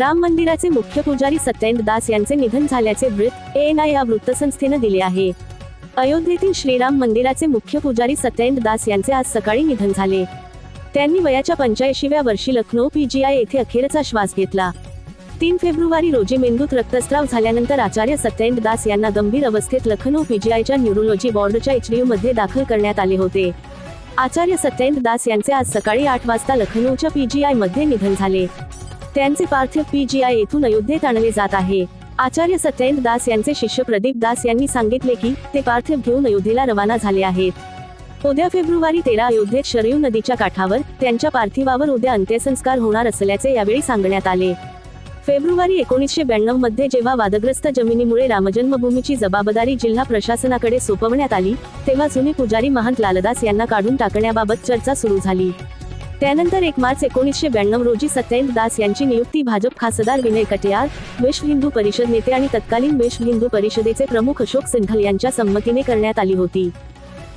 राम मंदिराचे मुख्य पुजारी सत्येंद्र दास यांचे निधन झाल्याचे वृत्त ANI या वृत्तसंस्थेनं दिले आहे। अयोध्येतील श्रीराम मंदिराचे मुख्य पुजारी सत्येंद्र दास यांचे आज सकाळी निधन झाले। त्यांनी वयाच्या 85व्या वर्षी लखनौ PGI येथे अखेरचा श्वास घेतला। 3 फेब्रुवारी रोजी मेंदूत रक्तस्राव झाल्यानंतर आचार्य सत्येंद्र दास यांना गंभीर अवस्थेत लखनौ PGIच्या न्यूरोलॉजी वॉर्डच्या HDU मध्ये दाखल करण्यात आले होते। आचार्य सत्येंद्र दास यांचे आज सकाळी 8 वाजता लखनौच्या PGI मध्ये निधन झाले। त्यांचे पार्थिव PGI येथून अयोध्येत आणले जात आहे। आचार्य सत्येंद्र दास यांचे शिष्य प्रदीप दास यांनी सांगितले की ते पार्थिव घेऊन अयोध्येला रवाना झाले आहेत। उद्या फेब्रुवारी 13 अयोध्येत शरयू नदीच्या काठावर त्यांच्या पार्थिवावर उद्या अंत्यसंस्कार होणार असल्याचे यावेळी सांगण्यात आले। फेब्रुवारी 1992 मध्ये जेव्हा वादग्रस्त जमिनीमुळे रामजन्मभूमीची जबाबदारी जिल्हा प्रशासनाकडे सोपवण्यात आली, तेव्हा जुने पुजारी महंत लालदास यांना काढून टाकण्याबाबत चर्चा सुरू झाली। त्यानंतर 1 मार्च 1992 रोजी सत्येंद्र दास यांची नियुक्ती भाजप खासदार विनय कटियार, विश्व हिंदू परिषद नेते आणि तत्कालीन विश्व हिंदू परिषदेचे प्रमुख अशोक सिंघल यांच्या संमतीने करण्यात आली होती।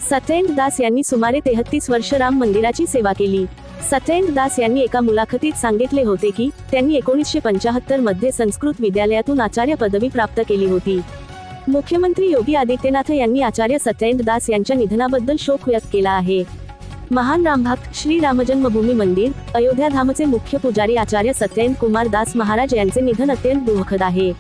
सत्येंद्र दास यांनी सुमारे 33 वर्ष राम मंदिराची सेवा केली। सत्येंद्र दास यांनी एका मुलाखतीत सांगितले होते की त्यांनी 1975 मध्ये संस्कृत विद्यालयातून आचार्य पदवी प्राप्त केली होती। मुख्यमंत्री योगी आदित्यनाथ यांनी आचार्य सत्येंद्र दास यांच्या निधनाबद्दल शोक व्यक्त केला आहे। महान रामभक्त श्री रामजन्मभूमी मंदिर अयोध्या धामचे मुख्य पुजारी आचार्य सत्येंद्र कुमार दास महाराज यांचे निधन अत्यंत दुःखद आहे।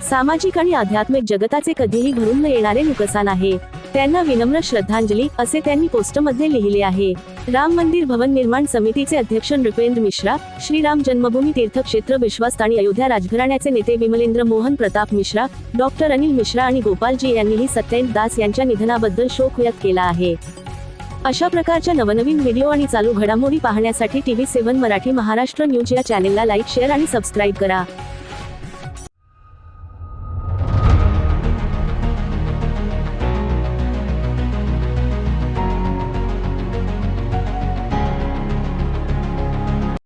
सामाजिक आणि आध्यात्मिक जगताचे कधीही भरून न येणारे नुकसान आहे। त्यांना विनम्र श्रद्धांजली असे त्यांनी पोस्टमध्ये लिहिले आहे। राम मंदिर भवन निर्माण समितीचे अध्यक्ष नृपेंद्र मिश्रा, श्री राम जन्मभूमी तीर्थक्षेत्र विश्वस्त आणि अयोध्या राजघराण्याचे नेते विमलेंद्र मोहन प्रताप मिश्रा, डॉक्टर अनिल मिश्रा आणि गोपालजी यांनीही सत्येंद्र दास यांच्या निधनाबद्दल शोक व्यक्त केला आहे। अशा प्रकारच्या नवनवीन व्हिडिओ आणि चालू घडामोडी पाहण्यासाठी TV7 मराठी महाराष्ट्र न्यूज या चॅनेलला लाईक, शेअर आणि सबस्क्राईब करा।